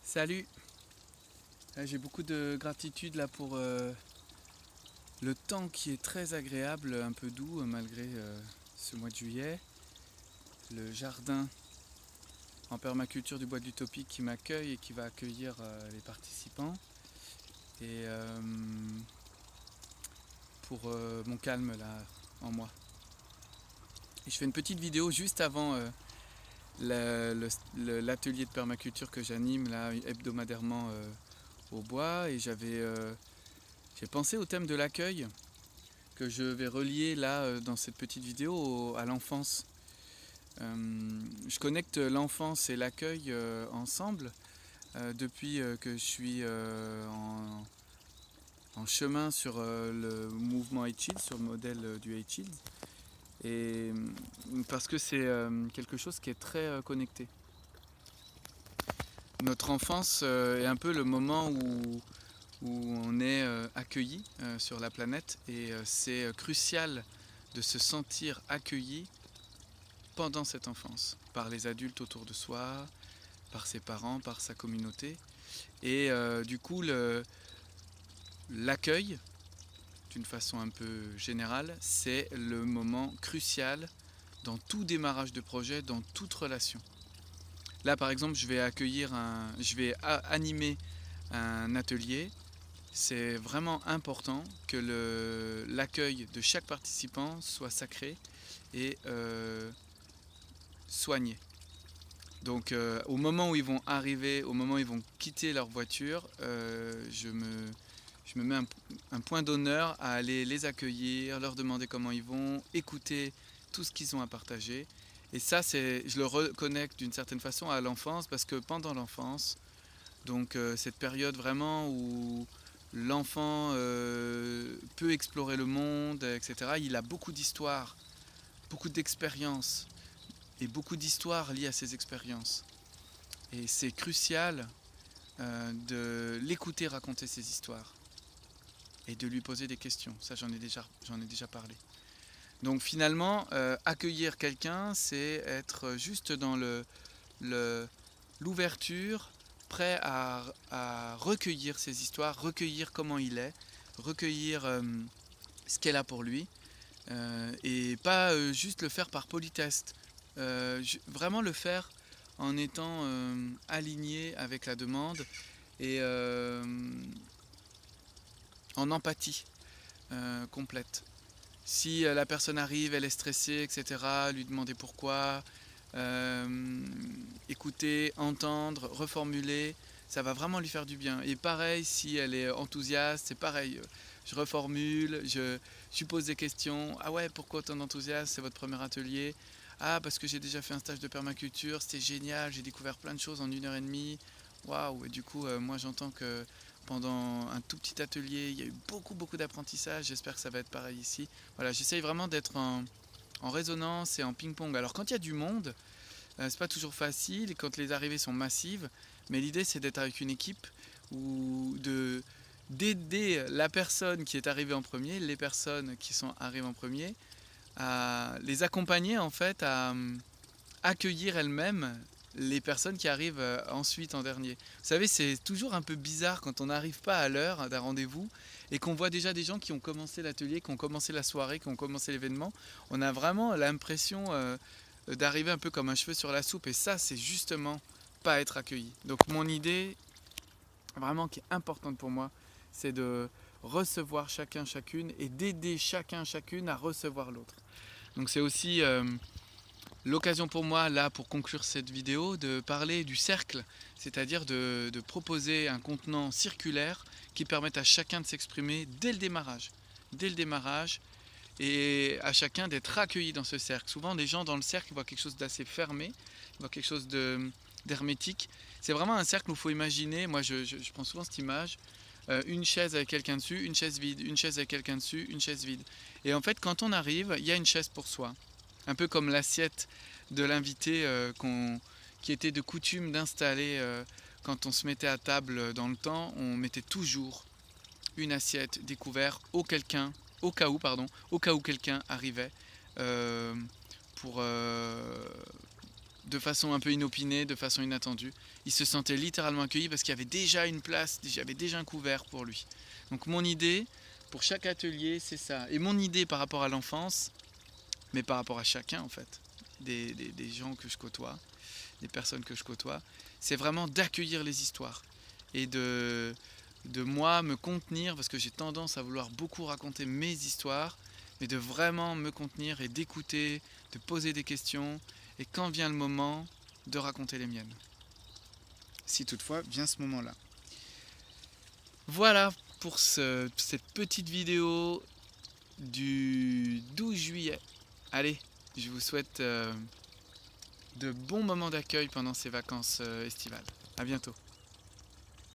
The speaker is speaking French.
Salut. J'ai beaucoup de gratitude là pour le temps qui est très agréable, un peu doux malgré ce mois de juillet. Le jardin en permaculture du bois de l'Utopie qui m'accueille et qui va accueillir les participants. Et pour mon calme là en moi. Et je fais une petite vidéo juste avant l'atelier de permaculture que j'anime là hebdomadairement au bois. Et j'ai pensé au thème de l'accueil que je vais relier là dans cette petite vidéo à l'enfance. Je connecte l'enfance et l'accueil ensemble depuis que je suis en chemin sur le mouvement H-Shield, sur le modèle du H-Shield. Et parce que c'est quelque chose qui est très connecté. Notre enfance est un peu le moment où on est accueilli sur la planète et c'est crucial de se sentir accueilli pendant cette enfance, par les adultes autour de soi, par ses parents, par sa communauté. Et du coup, l'accueil, d'une façon un peu générale, c'est le moment crucial dans tout démarrage de projet, dans toute relation. Là, par exemple, je vais animer un atelier. C'est vraiment important que l'accueil de chaque participant soit sacré et soigné. Donc au moment où ils vont arriver, au moment où ils vont quitter leur voiture, je me mets un point d'honneur à aller les accueillir, leur demander comment ils vont, écouter tout ce qu'ils ont à partager. Et ça, je le reconnecte d'une certaine façon à l'enfance parce que pendant l'enfance, donc cette période vraiment où l'enfant peut explorer le monde, etc., il a beaucoup d'histoires, beaucoup d'expériences et beaucoup d'histoires liées à ces expériences. Et c'est crucial de l'écouter raconter ses histoires et de lui poser des questions. Ça, j'en ai déjà parlé. Donc finalement, accueillir quelqu'un, c'est être juste dans l'ouverture, prêt à recueillir ses histoires, recueillir comment il est, recueillir ce qu'elle a pour lui, et pas juste le faire par politesse. Vraiment le faire en étant aligné avec la demande et en empathie complète. Si la personne arrive, elle est stressée, etc., lui demander pourquoi, écouter, entendre, reformuler, ça va vraiment lui faire du bien. Et pareil, si elle est enthousiaste, c'est pareil. Je reformule, je lui pose des questions. Ah ouais, pourquoi autant d'enthousiasme? C'est votre premier atelier. Ah, parce que j'ai déjà fait un stage de permaculture, c'était génial, j'ai découvert plein de choses en 1 heure et demie. Waouh, et du coup, moi j'entends que pendant un tout petit atelier, il y a eu beaucoup d'apprentissage. J'espère que ça va être pareil ici. Voilà, j'essaye vraiment d'être en résonance et en ping-pong. Alors quand il y a du monde, c'est pas toujours facile quand les arrivées sont massives, mais l'idée c'est d'être avec une équipe ou d'aider la personne qui est arrivée en premier, les personnes qui sont arrivées en premier, à les accompagner en fait à accueillir elles-mêmes les personnes qui arrivent ensuite en dernier. Vous savez, c'est toujours un peu bizarre quand on n'arrive pas à l'heure d'un rendez-vous et qu'on voit déjà des gens qui ont commencé l'atelier, qui ont commencé la soirée, qui ont commencé l'événement. On a vraiment l'impression d'arriver un peu comme un cheveu sur la soupe et ça, c'est justement pas être accueilli. Donc mon idée, vraiment qui est importante pour moi, c'est de recevoir chacun, chacune et d'aider chacun, chacune à recevoir l'autre. Donc c'est aussi l'occasion pour moi, là, pour conclure cette vidéo, de parler du cercle, c'est-à-dire de proposer un contenant circulaire qui permette à chacun de s'exprimer dès le démarrage. Dès le démarrage, et à chacun d'être accueilli dans ce cercle. Souvent, les gens dans le cercle voient quelque chose d'assez fermé, ils voient quelque chose d'hermétique. C'est vraiment un cercle où il faut imaginer, moi je prends souvent cette image, une chaise avec quelqu'un dessus, une chaise vide, une chaise avec quelqu'un dessus, une chaise vide. Et en fait, quand on arrive, il y a une chaise pour soi. Un peu comme l'assiette de l'invité qui était de coutume d'installer quand on se mettait à table dans le temps, on mettait toujours une assiette découverte au cas où quelqu'un arrivait euh, pour de façon un peu inopinée, de façon inattendue. Il se sentait littéralement accueilli parce qu'il y avait déjà une place, il y avait déjà un couvert pour lui. Donc mon idée pour chaque atelier, c'est ça. Et mon idée par rapport à l'enfance, mais par rapport à chacun en fait, des gens que je côtoie, des personnes que je côtoie, c'est vraiment d'accueillir les histoires et de moi me contenir, parce que j'ai tendance à vouloir beaucoup raconter mes histoires, mais de vraiment me contenir et d'écouter, de poser des questions, et quand vient le moment, de raconter les miennes. Si toutefois vient ce moment-là. Voilà pour cette petite vidéo du 12 juillet. Allez, je vous souhaite de bons moments d'accueil pendant ces vacances estivales. À bientôt.